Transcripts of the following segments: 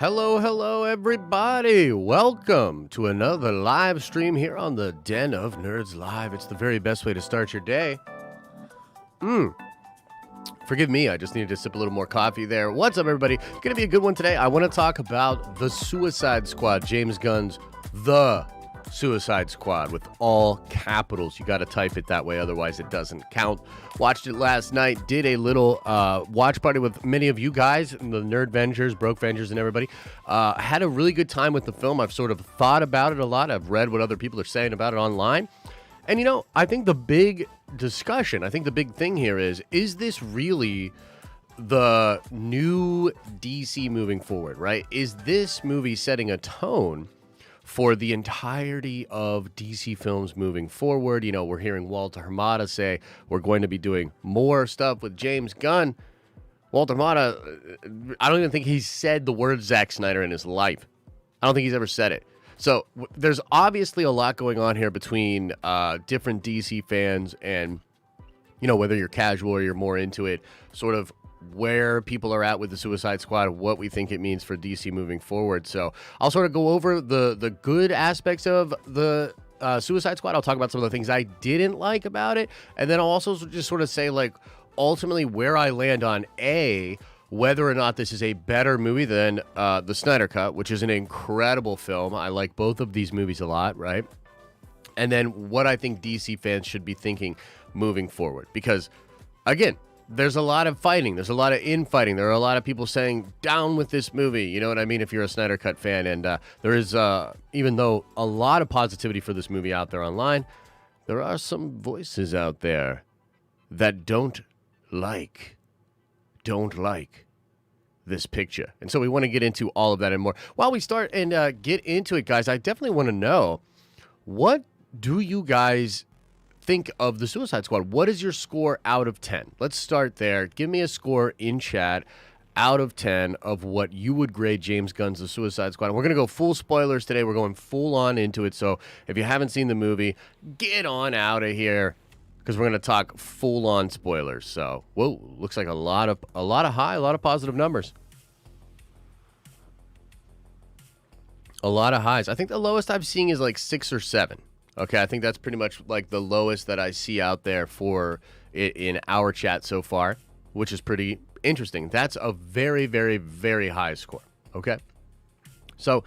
Hello, everybody. Welcome to another live stream here on the Den of Nerds Live. It's the very best way to start your day. Forgive me, I just needed to sip a little more coffee there. What's up, everybody? Gonna be a good one today. I want to talk about The Suicide Squad, James Gunn's The Suicide Squad with all capitals. You got to type it that way, otherwise it doesn't count. Watched it last night, did a little watch party with many of you guys, the Nerd Vengers, Broke Vengers, and everybody. Had a really good time with the film. I've sort of thought about it a lot. I've read what other people are saying about it online. And, you know, I think the big discussion, I think the big thing here is this really the new DC moving forward, right? Is this movie setting a tone for the entirety of DC films moving forward? You know, we're hearing Walter Hamada say we're going to be doing more stuff with James Gunn. Walter Hamada, I don't even think he's said the word Zack Snyder in his life. I don't think he's ever said it. So there's obviously a lot going on here between different DC fans and, you know, whether you're casual or you're more into it, sort of where people are at with the Suicide Squad, what we think it means for DC moving forward. So I'll sort of go over the good aspects of the Suicide Squad. I'll talk about some of the things I didn't like about it. And then I'll also just sort of say, like, ultimately where I land on whether or not this is a better movie than the Snyder Cut, which is an incredible film. I like both of these movies a lot, right? And then what I think DC fans should be thinking moving forward. Because, again, there's a lot of fighting. There's a lot of infighting. There are a lot of people saying, down with this movie. You know what I mean? If you're a Snyder Cut fan. And there is, even though a lot of positivity for this movie out there online, there are some voices out there that don't like this picture. And so we want to get into all of that and more. While we start and get into it, guys, I definitely want to know, what do you guys think of the Suicide Squad? What is your score out of 10? Let's start there. Give me a score in chat out of 10 of what you would grade James Gunn's The Suicide Squad. And we're going to go full spoilers today. We're going full on into it. So if you haven't seen the movie, get on out of here, because we're going to talk full on spoilers. So, whoa, looks like a lot of positive numbers. A lot of highs. I think the lowest I've seen is like 6 or 7. Okay, I think that's pretty much like the lowest that I see out there for it in our chat so far, which is pretty interesting. That's a very, very, very high score. Okay, so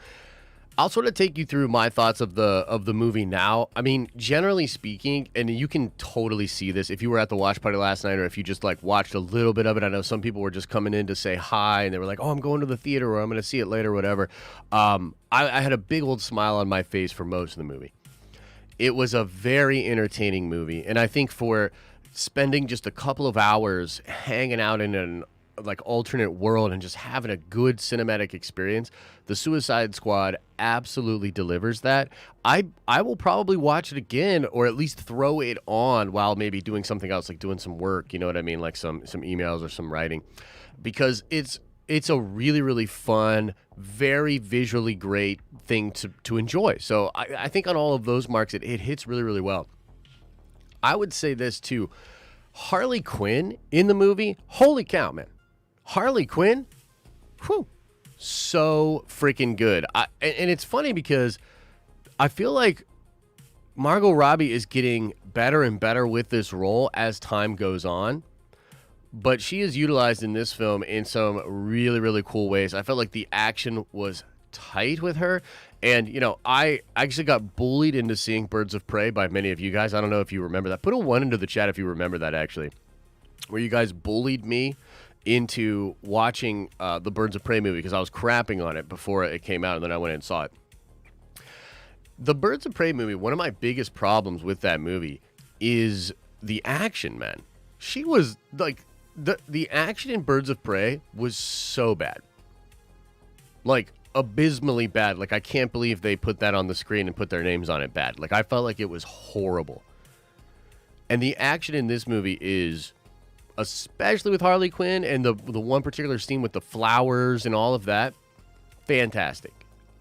I'll sort of take you through my thoughts of the movie now. I mean, generally speaking, and you can totally see this if you were at the watch party last night or if you just like watched a little bit of it. I know some people were just coming in to say hi and they were like, oh, I'm going to the theater or I'm going to see it later or whatever. I had a big old smile on my face for most of the movie. It was a very entertaining movie, and I think for spending just a couple of hours hanging out in an like alternate world and just having a good cinematic experience, the Suicide Squad absolutely delivers that. I will probably watch it again, or at least throw it on while maybe doing something else, like doing some work, you know what I mean, like some emails or some writing, because it's a really, really fun, very visually great thing to enjoy. So I think on all of those marks, it hits really, really well. I would say this too. Harley Quinn in the movie, holy cow, man. Harley Quinn, whew, so freaking good. And it's funny because I feel like Margot Robbie is getting better and better with this role as time goes on. But she is utilized in this film in some really, really cool ways. I felt like the action was tight with her. And, you know, I actually got bullied into seeing Birds of Prey by many of you guys. I don't know if you remember that. Put a 1 into the chat if you remember that, actually. Where you guys bullied me into watching the Birds of Prey movie because I was crapping on it before it came out, and then I went and saw it. The Birds of Prey movie, one of my biggest problems with that movie is the action, man. She was, like... The action in Birds of Prey was so bad. Like, abysmally bad. Like, I can't believe they put that on the screen and put their names on it bad. Like, I felt like it was horrible. And the action in this movie is, especially with Harley Quinn and the one particular scene with the flowers and all of that, fantastic.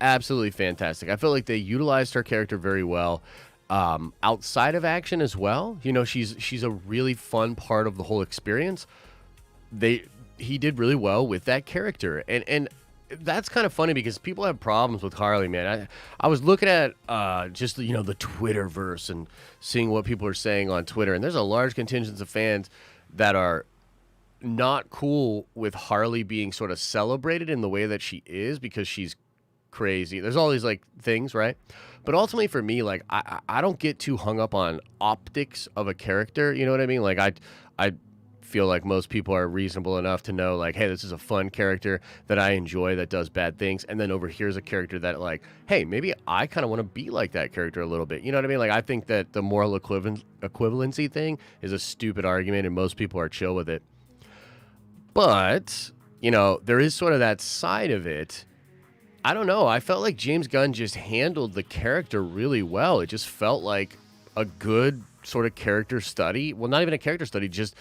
Absolutely fantastic. I feel like they utilized her character very well. Outside of action as well, you know, she's a really fun part of the whole experience. He did really well with that character, and that's kind of funny because people have problems with Harley, man. I was looking at just the Twitterverse and seeing what people are saying on Twitter, and there's a large contingent of fans that are not cool with Harley being sort of celebrated in the way that she is because she's crazy. There's all these like things, right? But ultimately for me, like I don't get too hung up on optics of a character. You know what I mean? Like I feel like most people are reasonable enough to know like, hey, this is a fun character that I enjoy that does bad things, and then over here's a character that like, hey, maybe I kind of want to be like that character a little bit. You know what I mean? Like I think that the moral equivalency thing is a stupid argument, and most people are chill with it. But there is sort of that side of it. I don't know. I felt like James Gunn just handled the character really well. It just felt like a good sort of character study. Well, not even a character study, just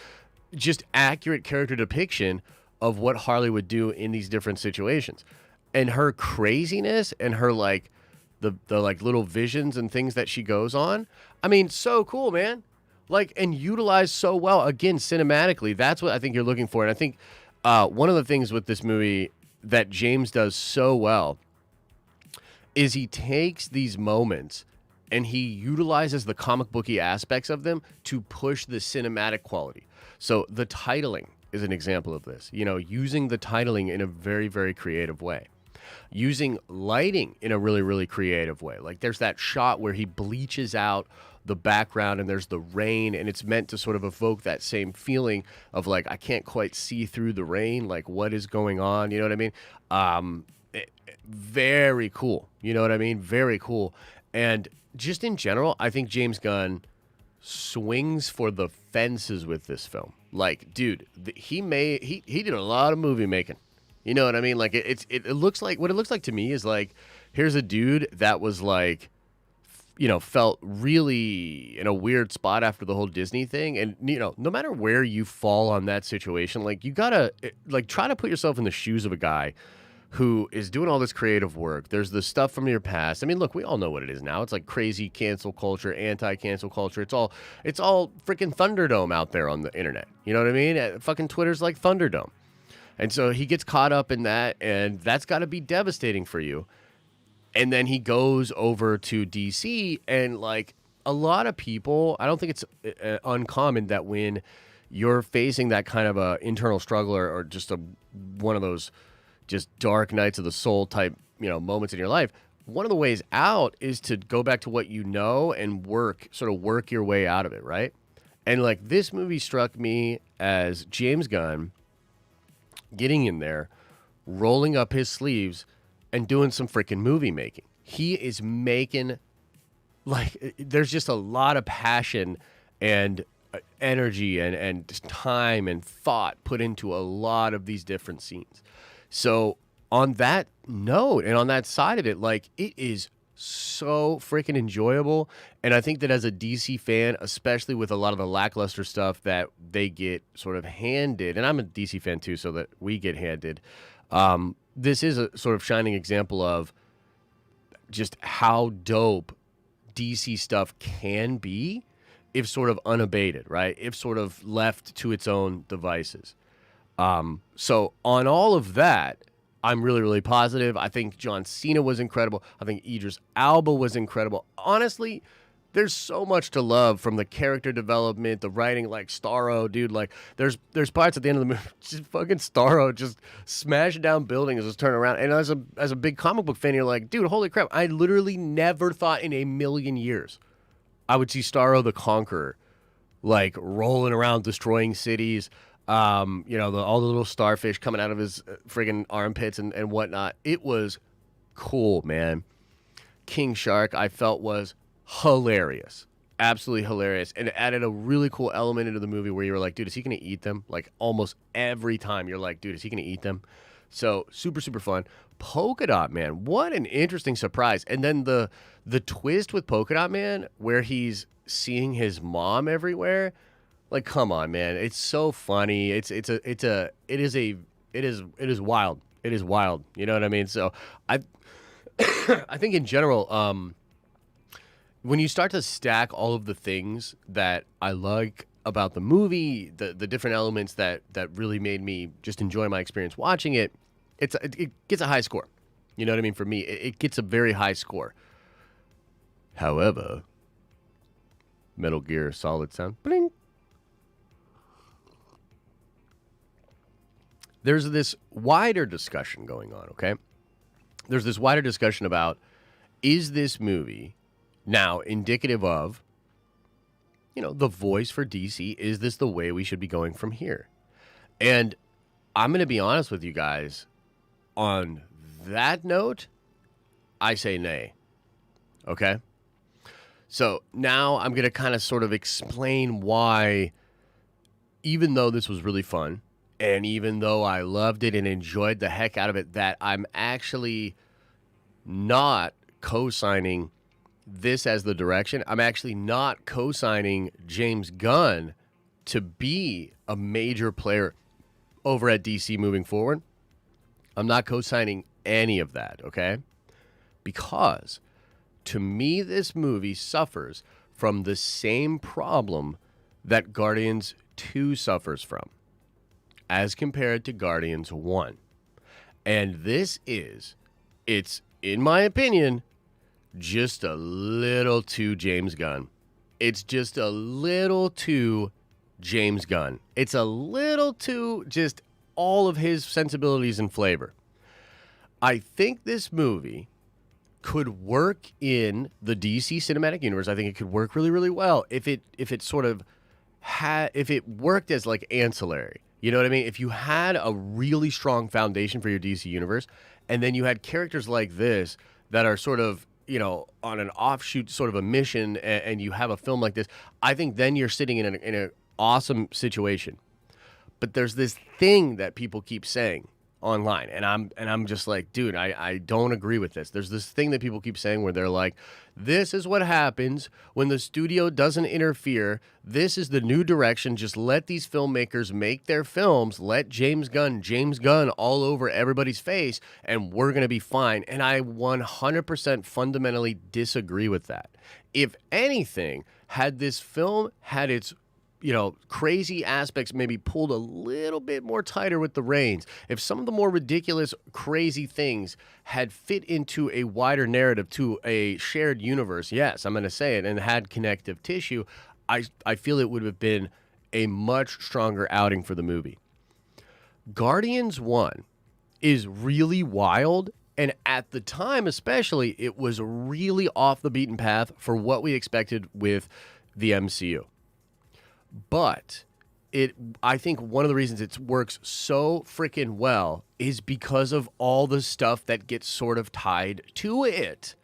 accurate character depiction of what Harley would do in these different situations. And her craziness and her like the like little visions and things that she goes on. I mean, so cool, man. Like, and utilized so well, again, cinematically. That's what I think you're looking for. And I think one of the things with this movie that James does so well is he takes these moments and he utilizes the comic booky aspects of them to push the cinematic quality. So the titling is an example of this, using the titling in a very, very creative way, using lighting in a really, really creative way. Like there's that shot where he bleaches out the background and there's the rain, and it's meant to sort of evoke that same feeling of like, I can't quite see through the rain. Like what is going on? You know what I mean? Very cool. You know what I mean? Very cool. And just in general, I think James Gunn swings for the fences with this film. Like, dude, he did a lot of movie making. You know what I mean? Like it looks like, what it looks like to me is like, here's a dude that was like, felt really in a weird spot after the whole Disney thing. And, no matter where you fall on that situation, like you gotta like try to put yourself in the shoes of a guy who is doing all this creative work. There's the stuff from your past. I mean, look, we all know what it is now. It's like crazy cancel culture, anti-cancel culture. It's all freaking Thunderdome out there on the internet. You know what I mean? Fucking Twitter's like Thunderdome. And so he gets caught up in that, and that's got to be devastating for you. And then he goes over to DC, and like a lot of people, I don't think it's uncommon that when you're facing that kind of a internal struggle or just one of those just dark nights of the soul type, moments in your life, one of the ways out is to go back to what you know and work your way out of it, right? And like this movie struck me as James Gunn getting in there, rolling up his sleeves, and doing some freaking movie making. He is making, like, there's just a lot of passion and energy and time and thought put into a lot of these different scenes. So on that note and on that side of it, like, it is so freaking enjoyable. And I think that as a DC fan, especially with a lot of the lackluster stuff that they get sort of handed, and I'm a DC fan too, so that we get handed, this is a sort of shining example of just how dope DC stuff can be if sort of unabated, right? If sort of left to its own devices. So on all of that, I'm really, really positive. I think John Cena was incredible. I think Idris Elba was incredible. Honestly, there's so much to love from the character development, the writing, like Starro, dude. Like there's parts at the end of the movie, just fucking Starro just smashing down buildings, just turn around. And as a big comic book fan, you're like, dude, holy crap! I literally never thought in a million years I would see Starro the Conqueror like rolling around, destroying cities. All the little starfish coming out of his friggin' armpits and whatnot. It was cool, man. King Shark, I felt, was hilarious. Absolutely hilarious. And it added a really cool element into the movie where you were like, dude, is he going to eat them? Like almost every time you're like, dude, is he going to eat them? So super, super fun. Polka Dot Man, what an interesting surprise. And then the twist with Polka Dot Man where he's seeing his mom everywhere. Like, come on, man. It's so funny. It is wild. It is wild. You know what I mean? So I think in general, when you start to stack all of the things that I like about the movie, the different elements that really made me just enjoy my experience watching it, it gets a high score. You know what I mean? For me, it gets a very high score. However, Metal Gear Solid sound. Bling. There's this wider discussion going on, okay? There's this wider discussion about, is this movie now indicative of, the voice for DC? Is this the way we should be going from here? And I'm going to be honest with you guys. On that note, I say nay. Okay? So now I'm going to kind of sort of explain why, even though this was really fun, and even though I loved it and enjoyed the heck out of it, that I'm actually not co-signing this as the direction. I'm actually not co-signing James Gunn to be a major player over at DC moving forward. I'm not co-signing any of that, okay? Because to me, this movie suffers from the same problem that Guardians 2 suffers from as compared to Guardians 1. And this is, it's, in my opinion, just a little too James Gunn. It's just a little too James Gunn. It's a little too just all of his sensibilities and flavor. I think this movie could work in the DC cinematic universe. I think it could work really, really well if it sort of if it worked as like ancillary. You know what I mean? If you had a really strong foundation for your DC universe, and then you had characters like this that are sort of, on an offshoot sort of a mission, and you have a film like this, I think then you're sitting in an awesome situation. But there's this thing that people keep saying online, and I'm just like, dude, I don't agree with this. There's this thing that people keep saying where they're like, this is what happens when the studio doesn't interfere. This is the new direction. Just let these filmmakers make their films. Let James Gunn all over everybody's face, and we're going to be fine. And I 100% fundamentally disagree with that. If anything, had this film had its crazy aspects maybe pulled a little bit more tighter with the reins, if some of the more ridiculous, crazy things had fit into a wider narrative to a shared universe, yes, I'm going to say it, and had connective tissue, I feel it would have been a much stronger outing for the movie. Guardians 1 is really wild, and at the time especially, it was really off the beaten path for what we expected with the MCU. But I think one of the reasons it works so freaking well is because of all the stuff that gets sort of tied to it.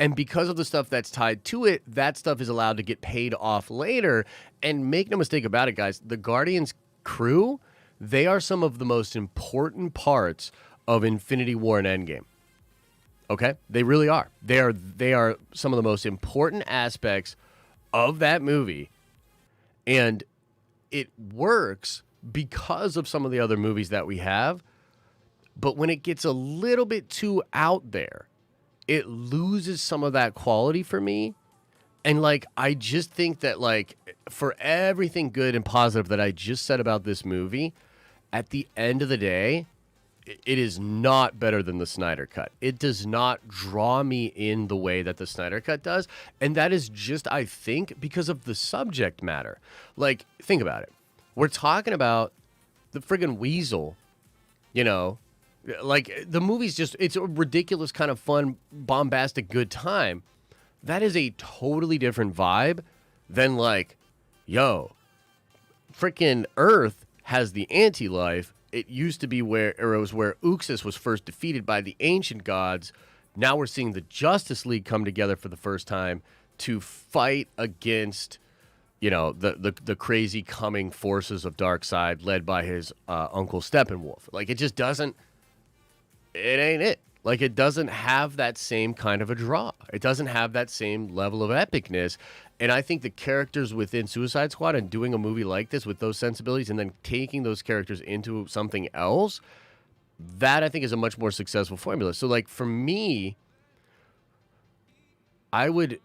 And because of the stuff that's tied to it, that stuff is allowed to get paid off later. And make no mistake about it, guys, the Guardians crew, they are some of the most important parts of Infinity War and Endgame. Okay? They really are. They are some of the most important aspects of that movie. And it works because of some of the other movies that we have. But when it gets a little bit too out there, it loses some of that quality for me. And I just think that for everything good and positive that I just said about this movie, at the end of the day, it is not better than the Snyder Cut. It does not draw me in the way that the Snyder Cut does. And that is just, I think, because of the subject matter. Think about it. We're talking about the friggin' weasel, the movie's just, it's a ridiculous kind of fun, bombastic, good time. That is a totally different vibe than frickin' Earth has the anti-life. It used to be where Uxas was first defeated by the ancient gods. Now we're seeing the Justice League come together for the first time to fight against, the crazy coming forces of Darkseid led by his uncle Steppenwolf. It just doesn't, it ain't it. It doesn't have that same kind of a draw. It doesn't have that same level of epicness. And I think the characters within Suicide Squad and doing a movie like this with those sensibilities and then taking those characters into something else, that I think is a much more successful formula. So for me, I would,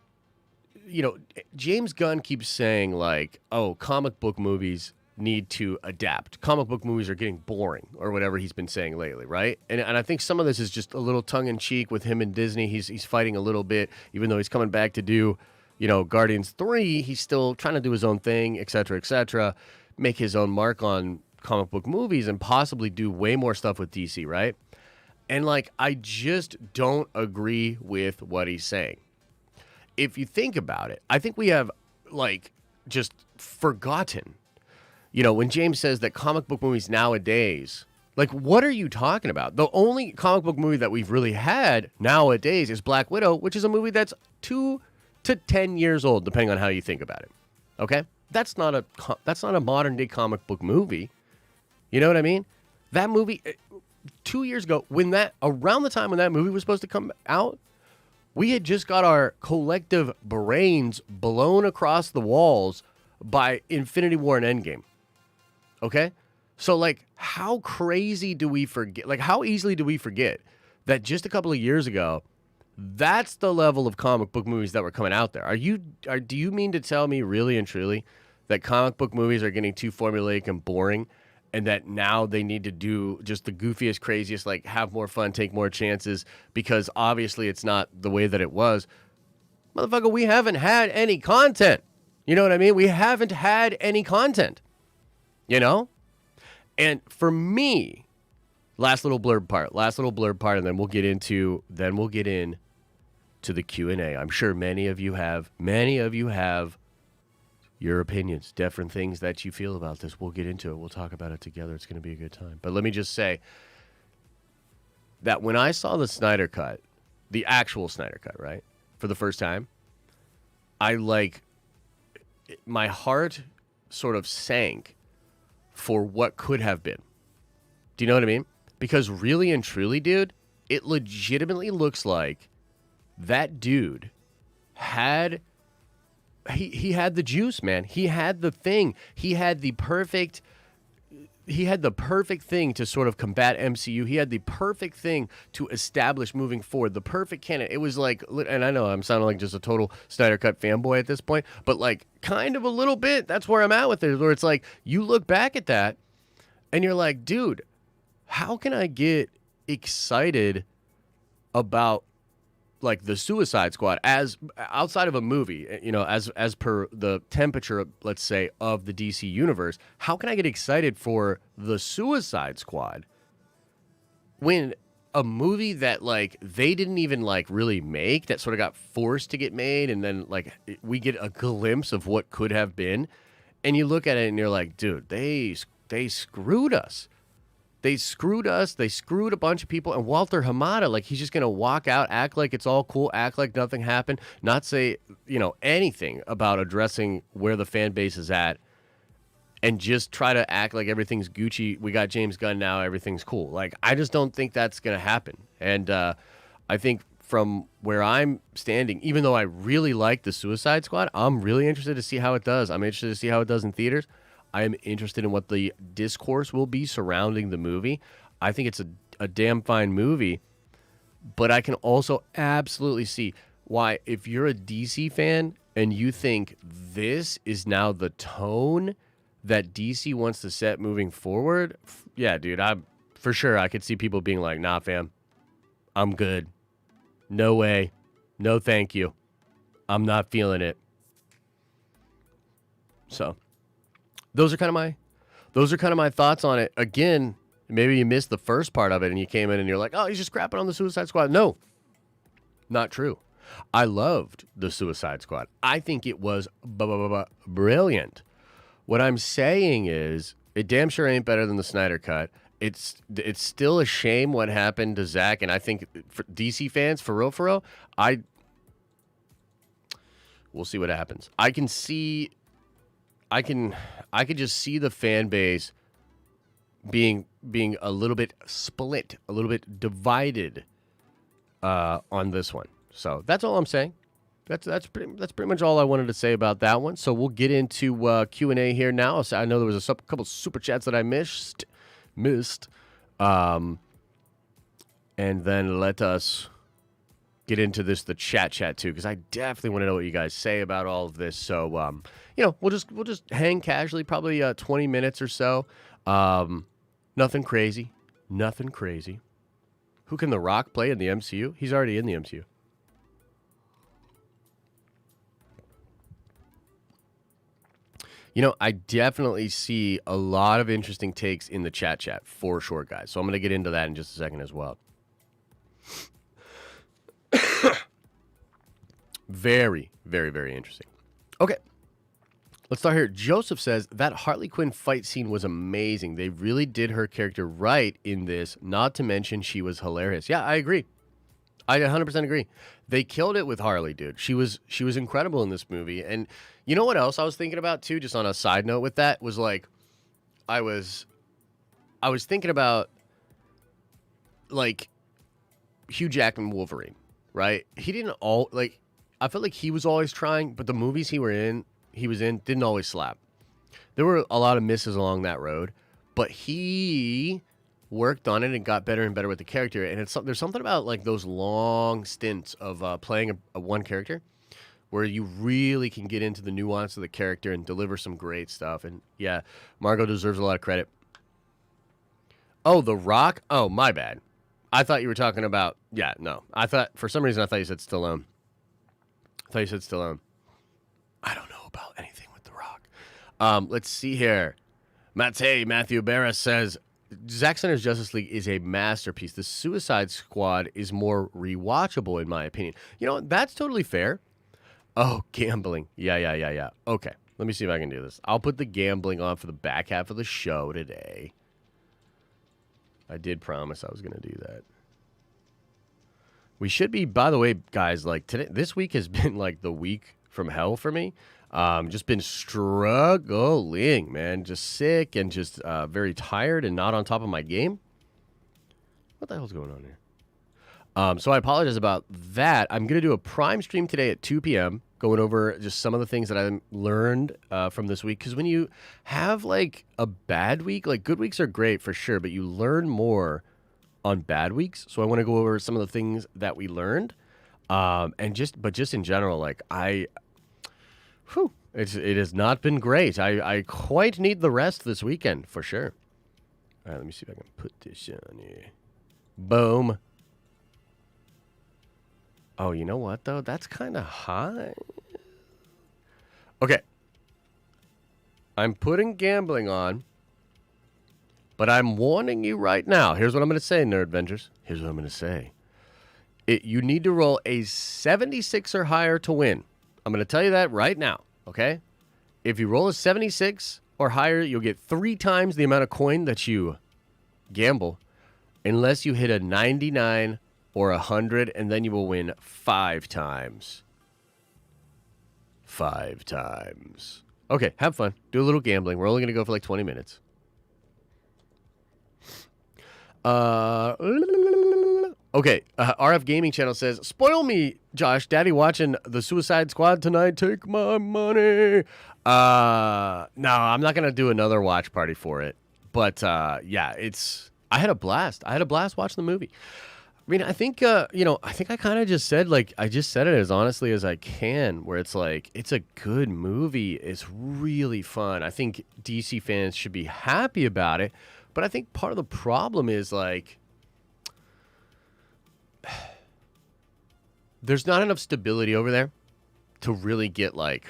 James Gunn keeps saying comic book movies need to adapt. Comic book movies are getting boring, or whatever he's been saying lately, right? And I think some of this is just a little tongue in cheek with him and Disney. He's fighting a little bit, even though he's coming back to do, Guardians 3. He's still trying to do his own thing, et cetera, make his own mark on comic book movies, and possibly do way more stuff with DC, right? And I just don't agree with what he's saying. If you think about it, I think we have just forgotten. When James says that comic book movies nowadays, what are you talking about? The only comic book movie that we've really had nowadays is Black Widow, which is a movie that's 2 to 10 years old, depending on how you think about it. Okay? That's not a modern day comic book movie. You know what I mean? That movie 2 years ago, around the time when that movie was supposed to come out, we had just got our collective brains blown across the walls by Infinity War and Endgame. Okay? So, how crazy do we forget? How easily do we forget that just a couple of years ago, that's the level of comic book movies that were coming out there? Do you mean to tell me, really and truly, that comic book movies are getting too formulaic and boring, and that now they need to do just the goofiest, craziest, have more fun, take more chances, because obviously it's not the way that it was? Motherfucker, we haven't had any content. You know what I mean? We haven't had any content. And for me, last little blurb part, and then we'll get into the Q&A. I'm sure many of you have your opinions, different things that you feel about this. We'll get into it. We'll talk about it together. It's going to be a good time. But let me just say that when I saw the Snyder Cut, the actual Snyder Cut, right, for the first time, my heart sort of sank for what could have been. Do you know what I mean? Because really and truly, dude, it legitimately looks like that dude had... He had the juice, man. He had the thing. He had the perfect thing to sort of combat MCU. He had the perfect thing to establish moving forward. The perfect canon. It was and I know I'm sounding like just a total Snyder Cut fanboy at this point, but kind of a little bit. That's where I'm at with it. Where it's you look back at that and you're like, dude, how can I get excited about the Suicide Squad as outside of a movie, as per the temperature, let's say, of the DC universe? How can I get excited for the Suicide Squad when a movie that they didn't even really make, that sort of got forced to get made, and then we get a glimpse of what could have been, and you look at it and you're like, dude, they screwed us. They screwed us. They screwed a bunch of people. And Walter Hamada, he's just going to walk out, act like it's all cool, act like nothing happened, not say, anything about addressing where the fan base is at, and just try to act like everything's Gucci. We got James Gunn now. Everything's cool. I just don't think that's going to happen. And I think from where I'm standing, even though I really like the Suicide Squad, I'm really interested to see how it does. I'm interested to see how it does in theaters. I am interested in what the discourse will be surrounding the movie. I think it's a damn fine movie, but I can also absolutely see why, if you're a DC fan and you think this is now the tone that DC wants to set moving forward, yeah, dude, for sure I could see people being like, nah, fam, I'm good. No way. No, thank you. I'm not feeling it. So... Those are kind of my thoughts on it. Again, maybe you missed the first part of it and you came in and you're like, oh, he's just crapping on the Suicide Squad. No, not true. I loved the Suicide Squad. I think it was brilliant. What I'm saying is it damn sure ain't better than the Snyder Cut. It's still a shame what happened to Zack, and I think for DC fans, for real, we'll see what happens. I could just see the fan base being a little bit split, a little bit divided on this one. So that's all I'm saying. That's pretty much all I wanted to say about that one. So we'll get into Q&A here now. So I know there was a couple super chats that I missed, and then let us get into the chat too, because I definitely want to know what you guys say about all of this. So we'll just hang casually, probably 20 minutes or so. Nothing crazy. Who can The Rock play in the MCU? He's already in the MCU. I definitely see a lot of interesting takes in the chat for sure, guys. So I'm going to get into that in just a second as well. Very, very, very interesting. Okay. Let's start here. Joseph says, that Harley Quinn fight scene was amazing. They really did her character right in this, not to mention she was hilarious. Yeah, I agree. I 100% agree. They killed it with Harley, dude. She was incredible in this movie. And you know what else I was thinking about too, just on a side note with that, was like I was thinking about like Hugh Jackman Wolverine, right? He didn't I felt like he was always trying, but the movies he was in didn't always slap. There were a lot of misses along that road, but he worked on it and got better and better with the character. And there's something about like those long stints of playing a one character where you really can get into the nuance of the character and deliver some great stuff. And yeah, Margot deserves a lot of credit. Oh, The Rock? Oh, my bad. I thought you were talking about, no. For some reason, I thought you said Stallone. I don't know about anything with The Rock. Let's see here. Matthew Barra says, Zack Snyder's Justice League is a masterpiece. The Suicide Squad is more rewatchable, in my opinion. That's totally fair. Oh, gambling. Yeah. Okay, let me see if I can do this. I'll put the gambling on for the back half of the show today. I did promise I was going to do that. We should be, by the way, guys, like today, this week has been like the week from hell for me. Just been struggling, man. Just sick and just very tired and not on top of my game. What the hell's going on here? So I apologize about that. I'm going to do a Prime stream today at 2 p.m. going over just some of the things that I learned from this week. Because when you have like a bad week, like good weeks are great for sure, but you learn more on bad weeks. So I want to go over some of the things that we learned. But just in general, like it has not been great. I quite need the rest this weekend for sure. All right, let me see if I can put this on here. Boom. Oh, you know what though? That's kind of high. Okay. I'm putting gambling on, but I'm warning you right now. Here's what I'm going to say, Nerd Vengers. Here's what I'm going to say. You need to roll a 76 or higher to win. I'm going to tell you that right now, okay? If you roll a 76 or higher, you'll get 3 times the amount of coin that you gamble, unless you hit a 99 or 100, and then you will win 5 times. 5 times. Okay, have fun. Do a little gambling. We're only going to go for like 20 minutes. Okay, RF Gaming Channel says, spoil me, Josh. Daddy watching the Suicide Squad tonight. Take my money. No, I'm not going to do another watch party for it. But, I had a blast. I watching the movie. I mean, I think, I kind of just said, like, I just said it as honestly as I can, where it's like, it's a good movie. It's really fun. I think DC fans should be happy about it. But I think part of the problem is, like, there's not enough stability over there to really get, like,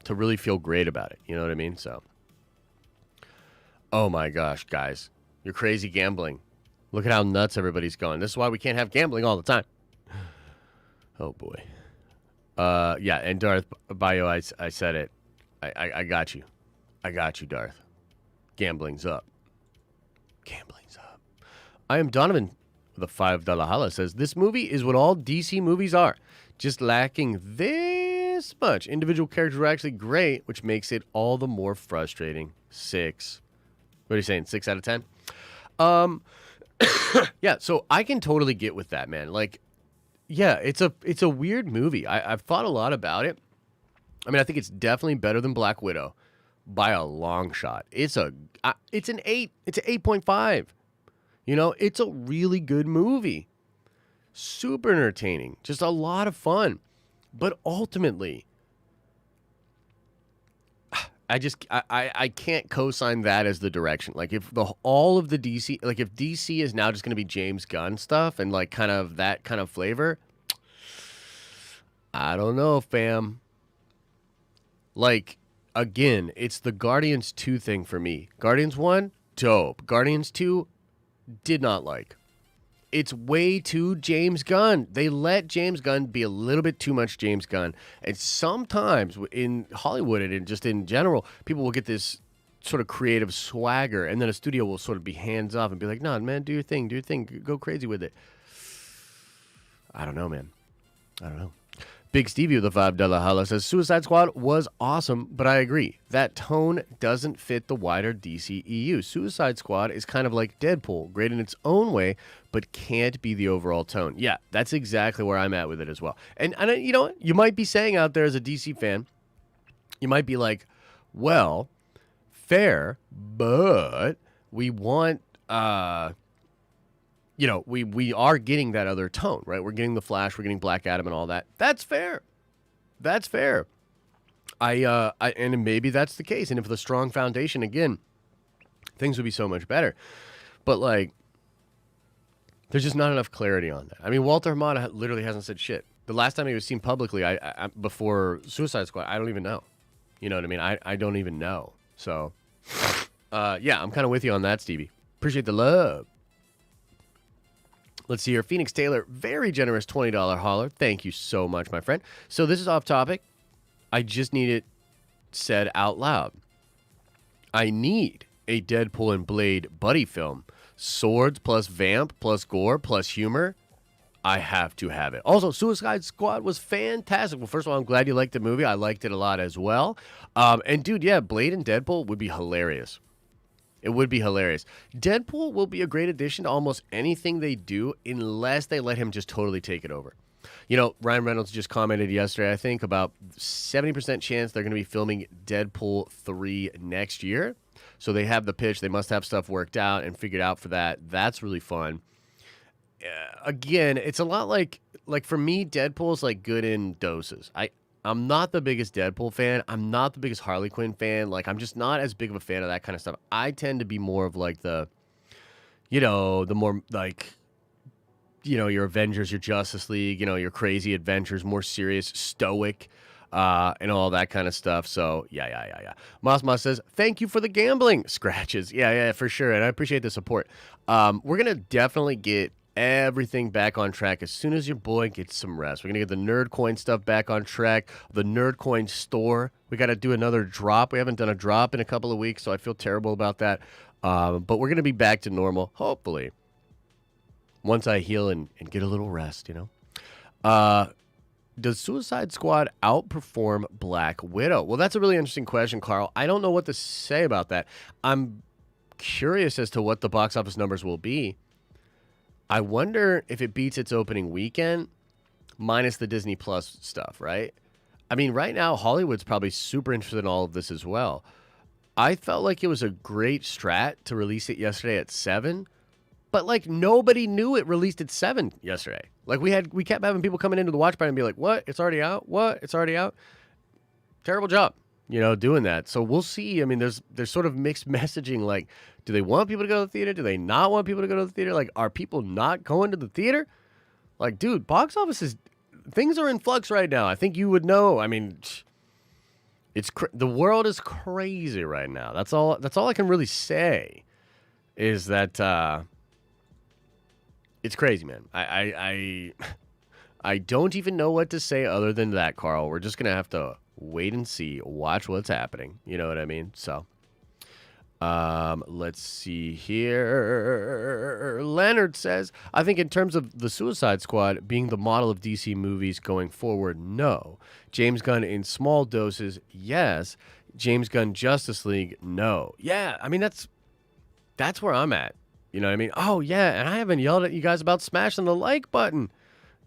to really feel great about it. You know what I mean? So, oh my gosh, guys, you're crazy gambling. Look at how nuts everybody's going. This is why we can't have gambling all the time. Oh, boy. And Darth Bio, I said it. I got you. I got you, Darth. Gambling's up. Gambling's up. I am Donovan. The $5 holla says, this movie is what all DC movies are. Just lacking this much. Individual characters are actually great, which makes it all the more frustrating. 6. What are you saying? 6 out of 10? Yeah, so I can totally get with that, man. Like, yeah, it's a weird movie. I've thought a lot about it. I mean, I think it's definitely better than Black Widow by a long shot. It's an 8. It's an 8.5. You know, it's a really good movie. super entertaining, just a lot of fun. But ultimately, I can't co-sign that as the direction. Like if all of the DC, like if DC is now just going to be James Gunn stuff and like kind of that kind of flavor, I don't know, fam. Like again, it's the Guardians 2 thing for me. Guardians 1, dope. Guardians 2, did not like. It's way too James Gunn. They let James Gunn be a little bit too much James Gunn. And sometimes in Hollywood and just in general, people will get this sort of creative swagger, and then a studio will sort of be hands off and be like, "No, man, do your thing, go crazy with it." I don't know, man. I don't know. Big Stevie with the $5 holla says Suicide Squad was awesome, but I agree. That tone doesn't fit the wider DCEU. Suicide Squad is kind of like Deadpool, great in its own way, but can't be the overall tone. Yeah, that's exactly where I'm at with it as well. And you know what? You might be saying out there as a DC fan, you might be like, well, fair, but we want... you know, we are getting that other tone, right? We're getting the Flash, we're getting Black Adam and all that. That's fair. That's fair. And maybe that's the case. And if the strong foundation, again, things would be so much better. But like, there's just not enough clarity on that. I mean, Walter Hamada literally hasn't said shit. The last time he was seen publicly, I before Suicide Squad, I don't even know. You know what I mean? I don't even know. So, yeah, I'm kind of with you on that, Stevie. Appreciate the love. Let's see here. Phoenix Taylor, very generous $20 holler. Thank you so much, my friend. So this is off topic. I just need it said out loud. I need a Deadpool and Blade buddy film. Swords plus vamp plus gore plus humor. I have to have it. Also, Suicide Squad was fantastic. Well, first of all, I'm glad you liked the movie. I liked it a lot as well. And dude, yeah, Blade and Deadpool would be hilarious. It would be hilarious. Deadpool will be a great addition to almost anything they do unless they let him just totally take it over. You know, Ryan Reynolds just commented yesterday, I think, about 70% chance they're going to be filming Deadpool 3 next year. So they have the pitch. They must have stuff worked out and figured out for that. That's really fun. Again, it's a lot like for me, Deadpool's like good in doses. I'm not the biggest Deadpool fan. I'm not the biggest Harley Quinn fan. Like, I'm just not as big of a fan of that kind of stuff. I tend to be more of like the more like, your Avengers, your Justice League, your crazy adventures, more serious, stoic, and all that kind of stuff. So, yeah. Moss says, thank you for the gambling scratches. Yeah, for sure. And I appreciate the support. We're going to definitely get everything back on track as soon as your boy gets some rest. We're going to get the Nerdcoin stuff back on track. The Nerdcoin store. We got to do another drop. We haven't done a drop in a couple of weeks, so I feel terrible about that. But we're going to be back to normal, hopefully, once I heal and get a little rest, Does Suicide Squad outperform Black Widow? Well, that's a really interesting question, Carl. I don't know what to say about that. I'm curious as to what the box office numbers will be. I wonder if it beats its opening weekend, minus the Disney Plus stuff, right? I mean, right now, Hollywood's probably super interested in all of this as well. I felt like it was a great strat to release it yesterday at 7, but like nobody knew it released at 7 yesterday. Like we kept having people coming into the watch party and be like, "What? It's already out? What? It's already out?" Terrible job, doing that. So we'll see. I mean, there's sort of mixed messaging. Like, do they want people to go to the theater? Do they not want people to go to the theater? Like, are people not going to the theater? Like, dude, box office things are in flux right now. I think you would know. I mean, the world is crazy right now. That's all I can really say is that it's crazy, man. I don't even know what to say other than that, Carl. We're just going to have to wait and see, watch what's happening. You know what I mean? So, let's see here. Leonard says, I think in terms of the Suicide Squad being the model of DC movies going forward, no. James Gunn in small doses, yes. James Gunn Justice League, no. Yeah, I mean, that's where I'm at. You know what I mean? Oh, yeah, and I haven't yelled at you guys about smashing the like button.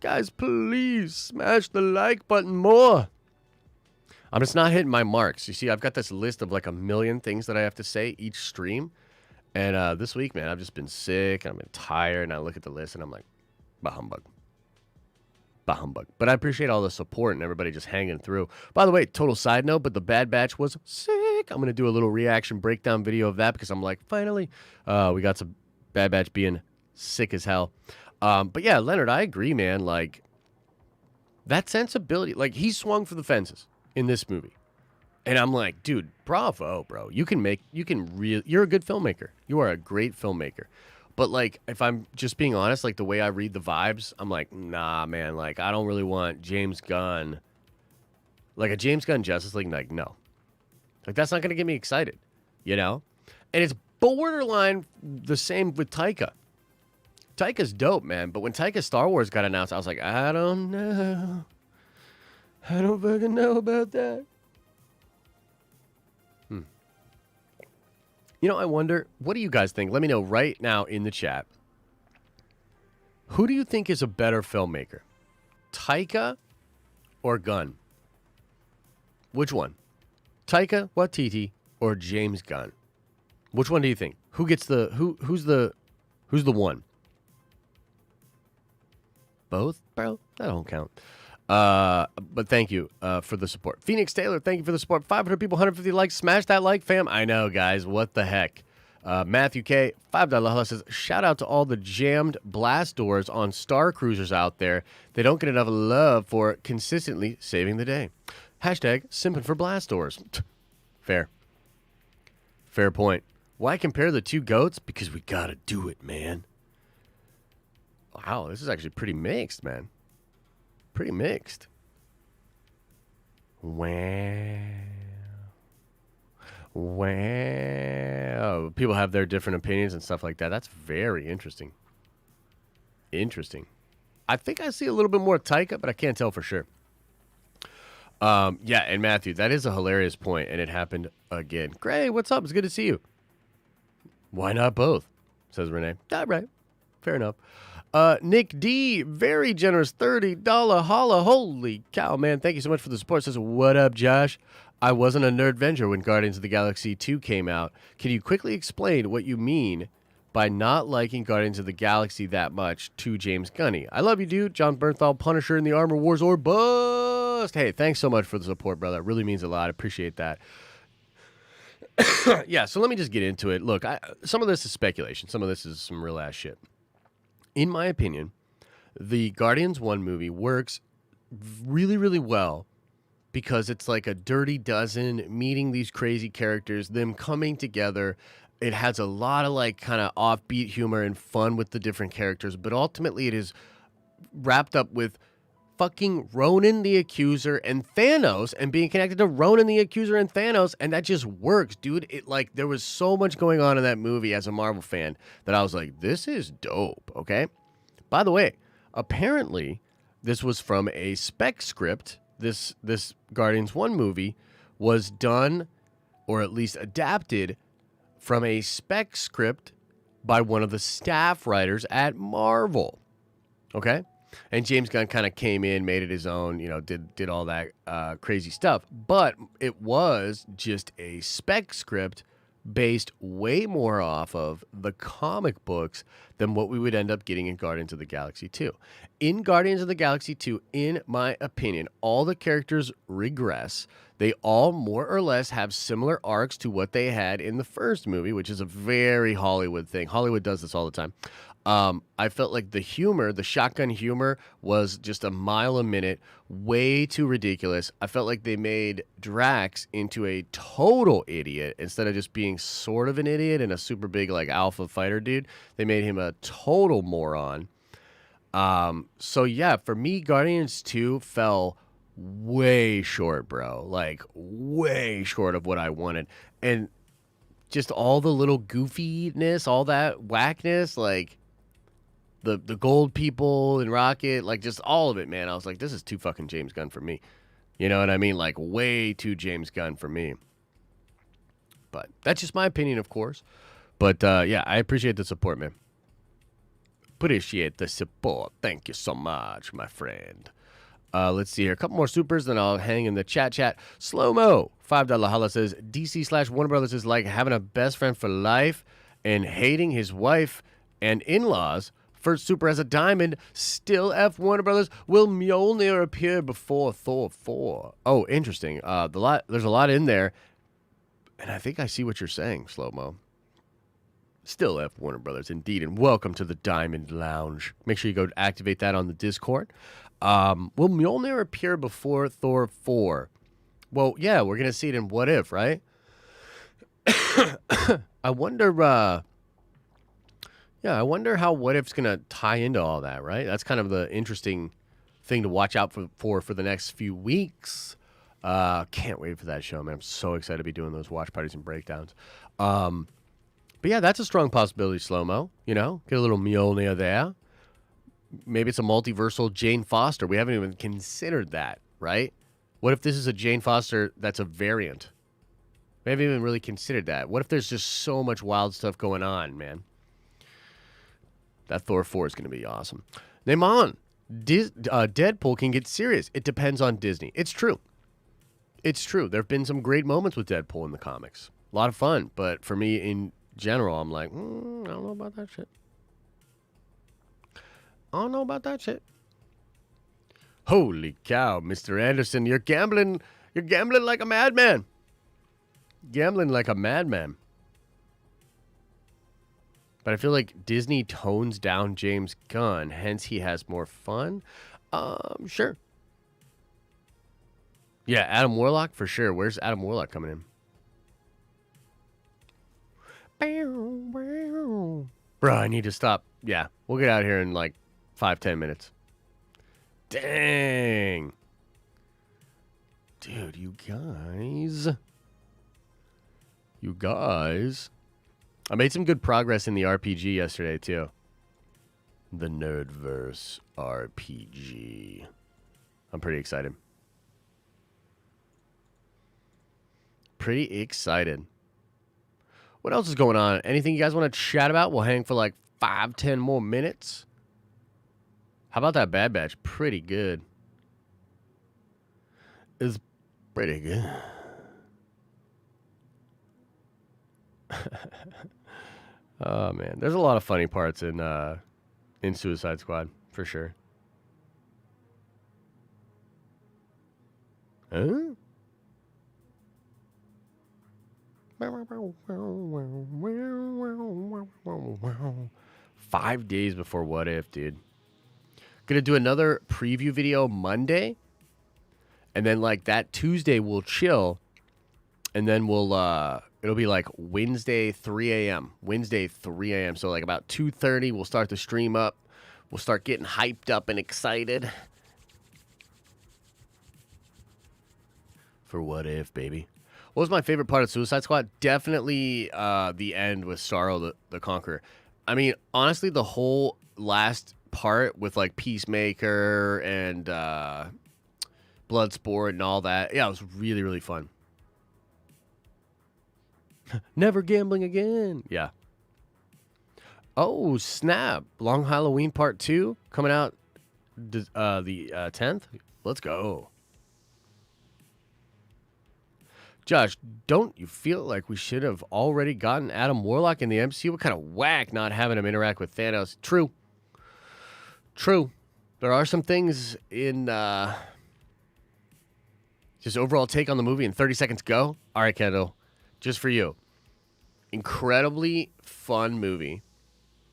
Guys, please smash the like button more. I'm just not hitting my marks. You see, I've got this list of like a million things that I have to say each stream. And this week, man, I've just been sick and I've been tired. And I look at the list and I'm like, bah humbug. Bah humbug. But I appreciate all the support and everybody just hanging through. By the way, total side note, but the Bad Batch was sick. I'm going to do a little reaction breakdown video of that because I'm like, finally, we got some Bad Batch being sick as hell. But yeah, Leonard, I agree, man. Like, that sensibility, like, he swung for the fences in this movie. And I'm like, dude, bravo, bro. You're a good filmmaker. You are a great filmmaker. But, like, if I'm just being honest, like, the way I read the vibes, I'm like, nah, man. Like, I don't really want James Gunn. Like, a James Gunn Justice League, like, no. Like, that's not going to get me excited, you know? And it's borderline the same with Taika. Taika's dope, man. But when Taika Star Wars got announced, I was like, I don't know. I don't fucking know about that. You know, I wonder, what do you guys think? Let me know right now in the chat. Who do you think is a better filmmaker? Taika or Gunn? Which one? Taika Waititi or James Gunn? Which one do you think? Who gets the who's the one? Both, bro? That don't count. But thank you for the support. Phoenix Taylor, thank you for the support. 500 people, 150 likes. Smash that like, fam. I know, guys. What the heck? Matthew K, $5 says, shout out to all the jammed blast doors on Star Cruisers out there. They don't get enough love for consistently saving the day. Hashtag simping for blast doors. Fair. Fair point. Why compare the two goats? Because we gotta do it, man. Wow, this is actually pretty mixed, man. Pretty mixed. Wow. People have their different opinions and stuff like that. That's very interesting. Interesting. I think I see a little bit more Taika, but I can't tell for sure. Yeah, and Matthew, that is a hilarious point, and it happened again. Gray, what's up? It's good to see you. Why not both? Says Renee. All right. Fair enough. Nick D, very generous $30 holla. Holy cow, man. Thank you so much for the support. Says, what up, Josh? I wasn't a Nerdvenger when Guardians of the Galaxy 2 came out. Can you quickly explain what you mean by not liking Guardians of the Galaxy that much to James Gunny? I love you, dude. John Bernthal, Punisher in the Armor Wars or bust. Hey, thanks so much for the support, brother. It really means a lot. I appreciate that. Yeah, so let me just get into it. Look, some of this is speculation. Some of this is some real ass shit. In my opinion, the Guardians 1 movie works really, really well because it's like a Dirty Dozen meeting these crazy characters, them coming together. It has a lot of like kind of offbeat humor and fun with the different characters, but ultimately it is wrapped up with fucking Ronan the Accuser and Thanos and being connected to Ronan the Accuser and Thanos, and that just works, dude. It like there was so much going on in that movie as a Marvel fan that I was like, this is dope, okay? By the way, apparently this was from a spec script. This Guardians 1 movie was done or at least adapted from a spec script by one of the staff writers at Marvel. Okay? And James Gunn kind of came in, made it his own, you know, did all that crazy stuff. But it was just a spec script based way more off of the comic books than what we would end up getting in Guardians of the Galaxy 2. In Guardians of the Galaxy 2, in my opinion, all the characters regress. They all more or less have similar arcs to what they had in the first movie, which is a very Hollywood thing. Hollywood does this all the time. I felt like the humor, the shotgun humor, was just a mile a minute, way too ridiculous. I felt like they made Drax into a total idiot instead of just being sort of an idiot and a super big like alpha fighter dude. They made him a total moron. So yeah, for me, Guardians 2 fell way short, bro. Like way short of what I wanted. And just all the little goofiness, all that whackness, like the gold people and Rocket, like just all of it, man. I was like, this is too fucking James Gunn for me. You know what I mean? Like way too James Gunn for me. But that's just my opinion, of course. But yeah, I appreciate the support, man. Appreciate the support. Thank you so much, my friend. Let's see here. A couple more supers, then I'll hang in the chat. Slow-mo, $5 holla says, DC/Warner Brothers is like having a best friend for life and hating his wife and in-laws first super as a diamond. Still F. Warner Brothers. Will Mjolnir appear before Thor 4? Oh, interesting. There's a lot in there. And I think I see what you're saying, Slow-Mo. Still F. Warner Brothers, indeed. And welcome to the Diamond Lounge. Make sure you go activate that on the Discord. Will Mjolnir appear before Thor 4? Well, yeah, we're going to see it in What If, right? I wonder, I wonder how What If's going to tie into all that, right? That's kind of the interesting thing to watch out for the next few weeks. Can't wait for that show, man. I'm so excited to be doing those watch parties and breakdowns. But yeah, that's a strong possibility, Slow-Mo. You know, get a little Mjolnir there. Maybe it's a multiversal Jane Foster. We haven't even considered that, right? What if this is a Jane Foster that's a variant? We haven't even really considered that. What if there's just so much wild stuff going on, man? That Thor 4 is going to be awesome. Name on. Deadpool can get serious. It depends on Disney. It's true. It's true. There have been some great moments with Deadpool in the comics. A lot of fun. But for me, in general, I'm like, I don't know about that shit. I don't know about that shit. Holy cow, Mr. Anderson, you're gambling like a madman. Gambling like a madman. But I feel like Disney tones down James Gunn, hence he has more fun. Sure. Yeah, Adam Warlock for sure. Where's Adam Warlock coming in? Bro, I need to stop. Yeah, we'll get out here in like 5-10 minutes. Dang. Dude, you guys. I made some good progress in the RPG yesterday, too. The Nerdverse RPG. I'm pretty excited. What else is going on? Anything you guys want to chat about? We'll hang for like 5-10 more minutes. How about that Bad Batch? Pretty good. It's pretty good. Oh man, there's a lot of funny parts in Suicide Squad for sure. Huh? 5 days before What If, dude. Gonna do another preview video Monday, and then like that Tuesday we'll chill, and then we'll it'll be like Wednesday 3 a.m. So like about 2:30 we'll start the stream up. We'll start getting hyped up and excited for What If, baby. What was my favorite part of Suicide Squad? Definitely the end with Starro the Conqueror. I mean, honestly, the whole last part with like Peacemaker and Bloodsport and all that. Yeah, it was really, really fun. Never gambling again. Yeah. Oh, snap. Long Halloween Part 2 coming out the 10th. Let's go. Josh, don't you feel like we should have already gotten Adam Warlock in the MCU? What kind of whack not having him interact with Thanos? True. There are some things in just overall take on the movie in 30 seconds go. All right, Kendall, just for you. Incredibly fun movie.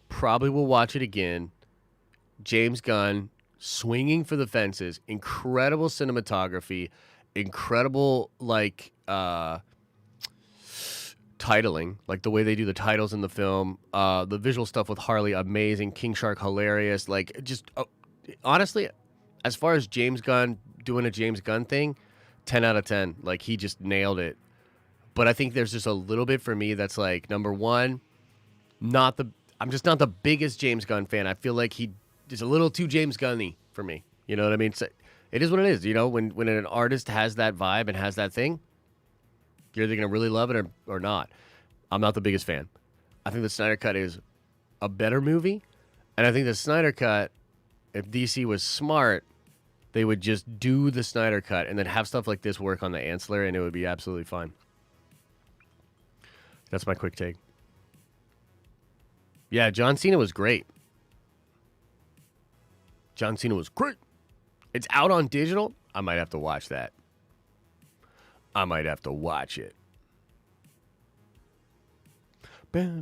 Probably will watch it again. James Gunn swinging for the fences. Incredible cinematography. Incredible like titling, like the way they do the titles in the film. The visual stuff with Harley, amazing. King Shark, hilarious. Like just honestly, as far as James Gunn doing a James Gunn thing, 10 out of 10. Like he just nailed it. But I think there's just a little bit for me that's like, number one, I'm just not the biggest James Gunn fan. I feel like he is a little too James Gunny for me. You know what I mean? So it is what it is. You know, when an artist has that vibe and has that thing, you're either going to really love it or not. I'm not the biggest fan. I think the Snyder Cut is a better movie. And I think the Snyder Cut, if DC was smart, they would just do the Snyder Cut and then have stuff like this work on the ancillary, and it would be absolutely fine. That's my quick take. Yeah, John Cena was great. John Cena was great. It's out on digital. I might have to watch that. I might have to watch it. Yeah,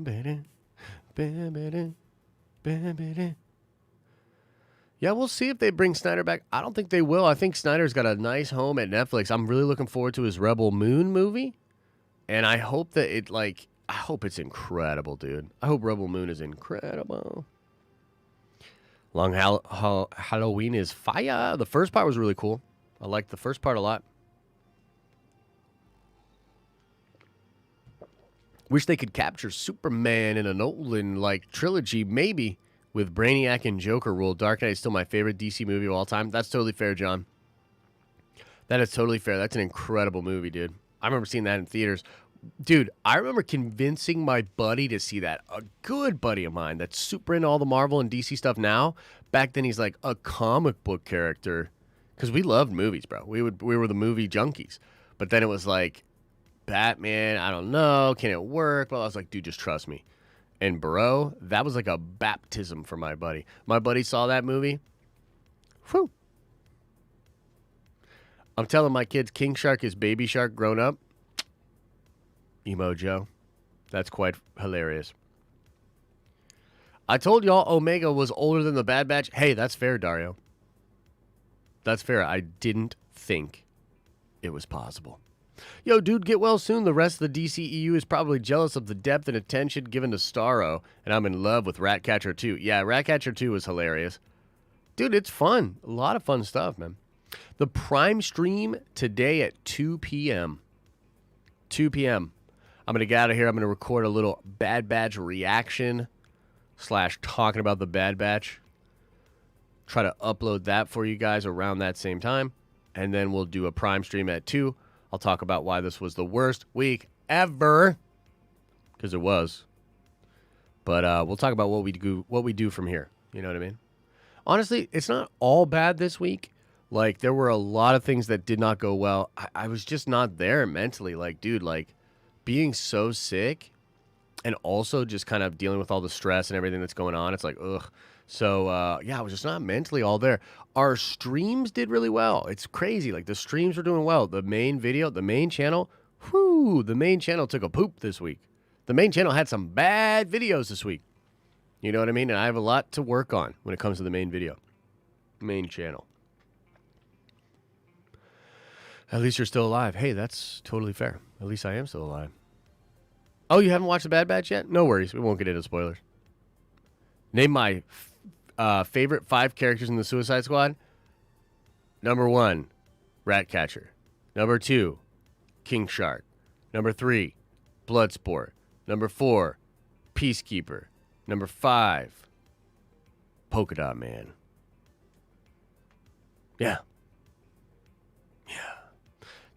we'll see if they bring Snyder back. I don't think they will. I think Snyder's got a nice home at Netflix. I'm really looking forward to his Rebel Moon movie. And I hope that I hope it's incredible, dude. I hope Rebel Moon is incredible. Long Halloween is fire. The first part was really cool. I liked the first part a lot. Wish they could capture Superman in a Nolan-like trilogy, maybe, with Brainiac and Joker rule. Dark Knight is still my favorite DC movie of all time. That's totally fair, John. That is totally fair. That's an incredible movie, dude. I remember seeing that in theaters. Dude, I remember convincing my buddy to see that. A good buddy of mine that's super into all the Marvel and DC stuff now. Back then, he's like a comic book character. Because we loved movies, bro. We were the movie junkies. But then it was like, Batman, I don't know. Can it work? Well, I was like, dude, just trust me. And bro, that was like a baptism for my buddy. My buddy saw that movie. Whew. I'm telling my kids King Shark is Baby Shark grown up. Emo Joe. That's quite hilarious. I told y'all Omega was older than the Bad Batch. Hey, that's fair, Dario. That's fair. I didn't think it was possible. Yo, dude, get well soon. The rest of the DCEU is probably jealous of the depth and attention given to Starro, and I'm in love with Ratcatcher 2. Yeah, Ratcatcher 2 was hilarious. Dude, it's fun. A lot of fun stuff, man. The Prime stream today at 2 p.m. 2 p.m. I'm going to get out of here. I'm going to record a little Bad Batch reaction / talking about the Bad Batch. Try to upload that for you guys around that same time. And then we'll do a Prime stream at 2. I'll talk about why this was the worst week ever. Because it was. But we'll talk about what we do from here. You know what I mean? Honestly, it's not all bad this week. Like, there were a lot of things that did not go well. I was just not there mentally. Like, dude, like, being so sick and also just kind of dealing with all the stress and everything that's going on. It's like, ugh. So, yeah, I was just not mentally all there. Our streams did really well. It's crazy. Like, the streams were doing well. The main video, the main channel, the main channel took a poop this week. The main channel had some bad videos this week. You know what I mean? And I have a lot to work on when it comes to the main video. Main channel. At least you're still alive. Hey, that's totally fair. At least I am still alive. Oh, you haven't watched The Bad Batch yet? No worries. We won't get into spoilers. Name my favorite 5 characters in the Suicide Squad. Number 1, Ratcatcher. Number 2, King Shark. Number 3, Bloodsport. Number 4, Peacekeeper. Number 5, Polka Dot Man. Yeah.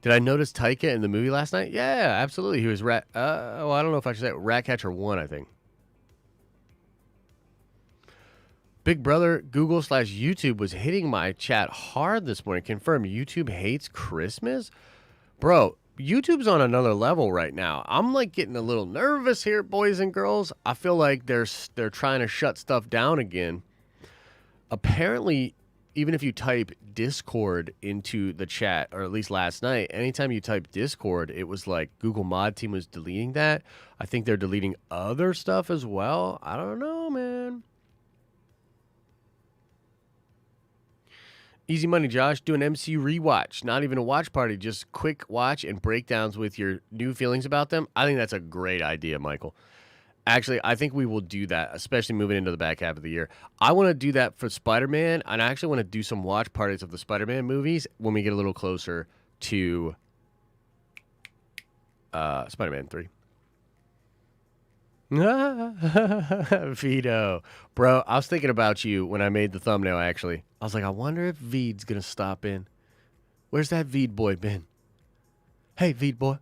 Did I notice Taika in the movie last night? Yeah, absolutely. He was I don't know if I should say Ratcatcher 1, I think. Big Brother Google / YouTube was hitting my chat hard this morning. Confirm YouTube hates Christmas? Bro, YouTube's on another level right now. I'm like getting a little nervous here, boys and girls. I feel like they're trying to shut stuff down again. Apparently, even if you type Discord into the chat, or at least last night, anytime you type Discord, it was like Google Mod Team was deleting that. I think they're deleting other stuff as well. I don't know, man. Easy money, Josh. Do an MC rewatch. Not even a watch party. Just quick watch and breakdowns with your new feelings about them. I think that's a great idea, Michael. Actually, I think we will do that, especially moving into the back half of the year. I want to do that for Spider-Man, and I actually want to do some watch parties of the Spider-Man movies when we get a little closer to Spider-Man 3. Vito. Bro, I was thinking about you when I made the thumbnail, actually. I was like, I wonder if Veed's going to stop in. Where's that Veed boy been? Hey, Veed boy.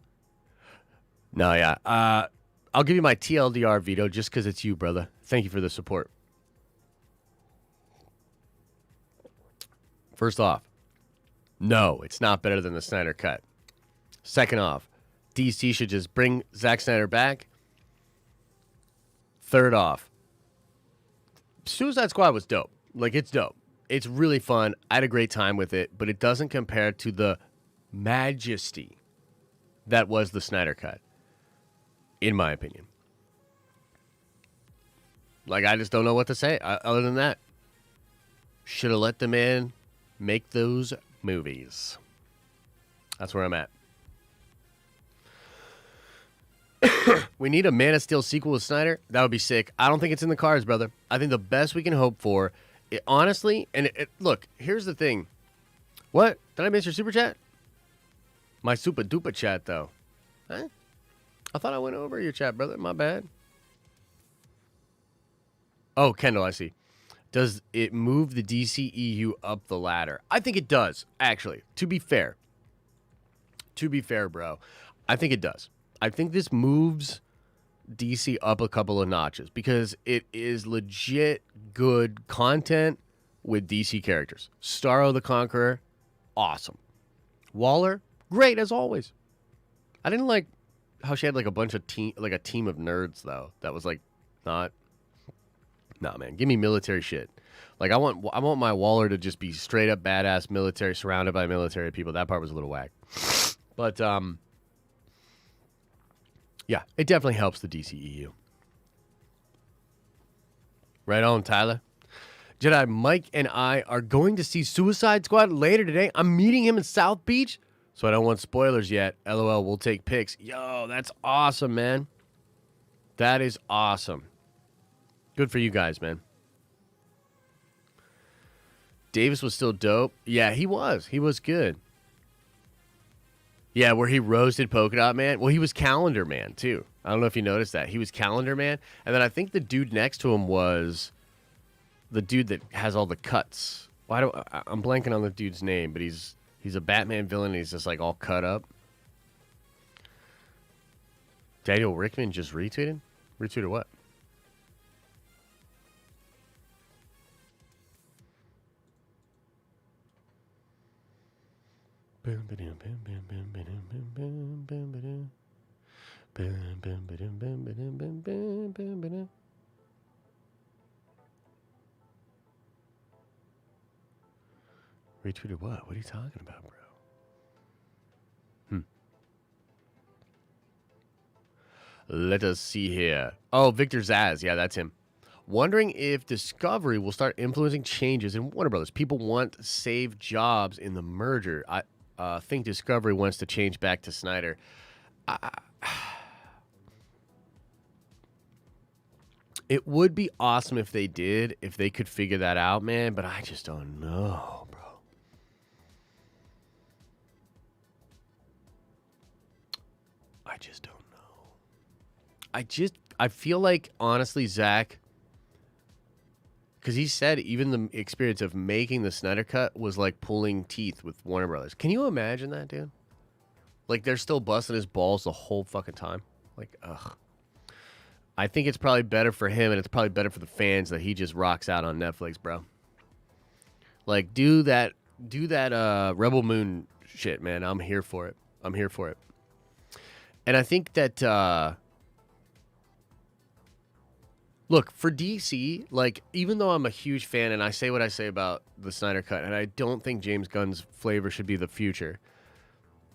No, yeah. I'll give you my TLDR, Vito, just because it's you, brother. Thank you for the support. First off, no, it's not better than the Snyder Cut. Second off, DC should just bring Zack Snyder back. Third off, Suicide Squad was dope. Like, it's dope. It's really fun. I had a great time with it, but it doesn't compare to the majesty that was the Snyder Cut, in my opinion. Like, I just don't know what to say other than that. Should have let the man make those movies. That's where I'm at. We need a Man of Steel sequel with Snyder. That would be sick. I don't think it's in the cards, brother. I think the best we can hope for, honestly, and look, here's the thing. What? Did I miss your super chat? My super duper chat, though. Huh? I thought I went over your chat, brother. My bad. Oh, Kendall, I see. Does it move the DCEU up the ladder? I think it does, actually. To be fair, bro, I think it does. I think this moves DC up a couple of notches because it is legit good content with DC characters. Starro the Conqueror, awesome. Waller, great as always. I didn't like how she had like a bunch of a team of nerds though. That was like not. Nah, man, give me military shit. Like I want my Waller to just be straight up badass military, surrounded by military people. That part was a little whack, but yeah, it definitely helps the DCEU. Right on, Tyler. Jedi Mike and I are going to see Suicide Squad later today. I'm meeting him in South Beach, so I don't want spoilers yet. LOL, we'll take pics. Yo, that's awesome, man. That is awesome. Good for you guys, man. Davis was still dope. Yeah, he was. He was good. Yeah, where he roasted Polka Dot Man. Well, he was Calendar Man, too. I don't know if you noticed that. He was Calendar Man. And then I think the dude next to him was the dude that has all the cuts. I'm blanking on the dude's name, but he's a Batman villain. And he's just like all cut up. Daniel Rickman just retweeted? Retweeted what? Retweeted what? What are you talking about, bro? Let us see here. Oh, Victor Zaz. Yeah, that's him. Wondering if Discovery will start influencing changes in Warner Brothers. People want to save jobs in the merger. I think Discovery wants to change back to Snyder. It would be awesome if they did, if they could figure that out, man, but I just don't know, bro. I just don't know. I feel like, honestly, Zach, because he said even the experience of making the Snyder Cut was like pulling teeth with Warner Brothers. Can you imagine that, dude? Like, they're still busting his balls the whole fucking time. Like, ugh. I think it's probably better for him, and it's probably better for the fans that he just rocks out on Netflix, bro. Like, do that Rebel Moon shit, man. I'm here for it. And I think that, look, for DC, like, even though I'm a huge fan and I say what I say about the Snyder Cut, and I don't think James Gunn's flavor should be the future,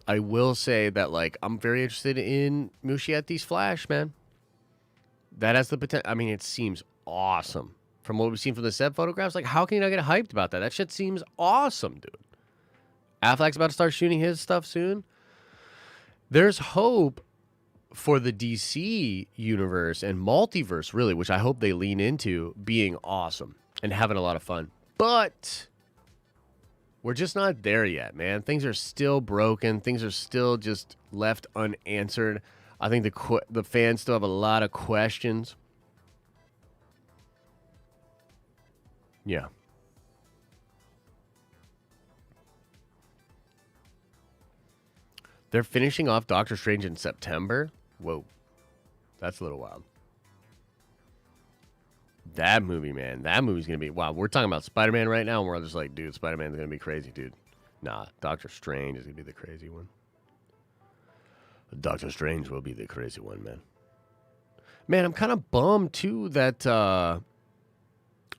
I will say that, like, I'm very interested in Muschietti's Flash, man. That has the potential. I mean, it seems awesome. From what we've seen from the set photographs, like, how can you not get hyped about that? That shit seems awesome, dude. Affleck's about to start shooting his stuff soon. There's hope for the DC universe and multiverse, really, which I hope they lean into, being awesome and having a lot of fun. But we're just not there yet, man. Things are still broken. Things are still just left unanswered. I think the fans still have a lot of questions. Yeah. They're finishing off Doctor Strange in September? Whoa. That's a little wild. That movie, man. That movie's going to be... Wow, we're talking about Spider-Man right now, and we're just like, dude, Spider-Man's going to be crazy, dude. Nah, Doctor Strange is going to be the crazy one. Doctor Strange will be the crazy one, man. Man, I'm kind of bummed, too, that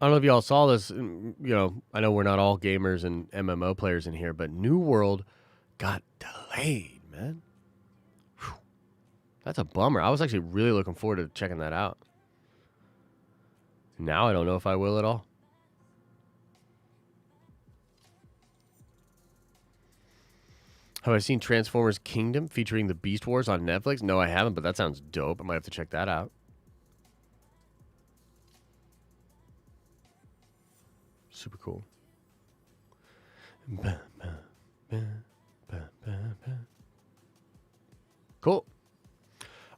I don't know if y'all saw this. You know, I know we're not all gamers and MMO players in here, but New World got delayed, man. Whew. That's a bummer. I was actually really looking forward to checking that out. Now I don't know if I will at all. Have I seen Transformers Kingdom featuring the Beast Wars on Netflix? No, I haven't, but that sounds dope. I might have to check that out. Super cool. Cool.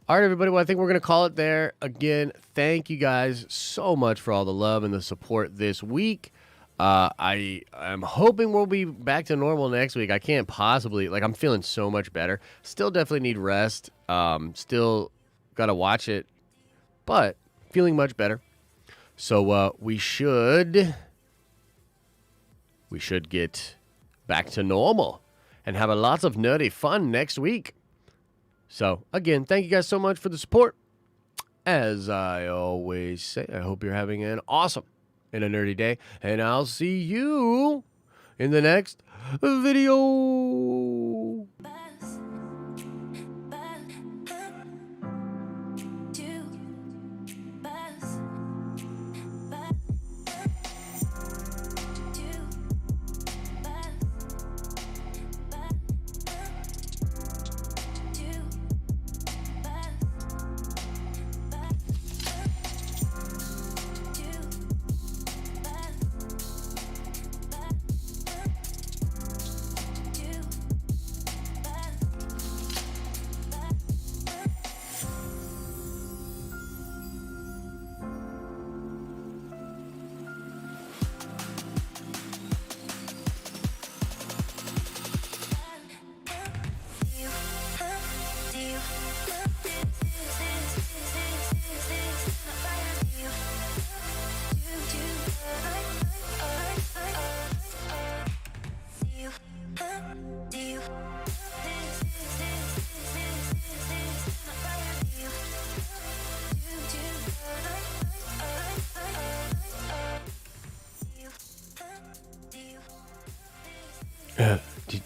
All right, everybody. Well, I think we're going to call it there. Again, thank you guys so much for all the love and the support this week. I'm hoping we'll be back to normal next week. I can't possibly, like, I'm feeling so much better. Still definitely need rest. Still got to watch it, but feeling much better. So we should get back to normal and have lots of nerdy fun next week. So, again, thank you guys so much for the support. As I always say, I hope you're having an awesome and a nerdy day, and I'll see you in the next video.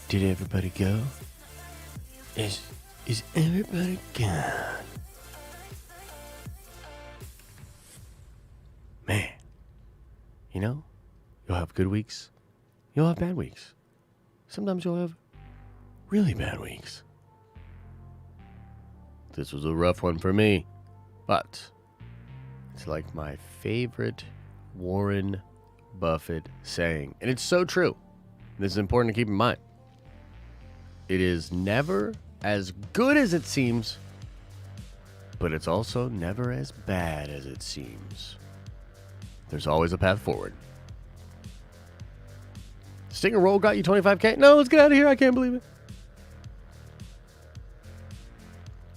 Did everybody go? Is everybody gone? Man, you know, you'll have good weeks. You'll have bad weeks. Sometimes you'll have really bad weeks. This was a rough one for me, but it's like my favorite Warren Buffett saying, and it's so true. This is important to keep in mind. It is never as good as it seems, but it's also never as bad as it seems. There's always a path forward. Stinger roll got you 25K? No, let's get out of here. I can't believe it.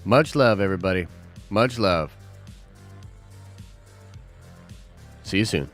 Much love, everybody. Much love. See you soon.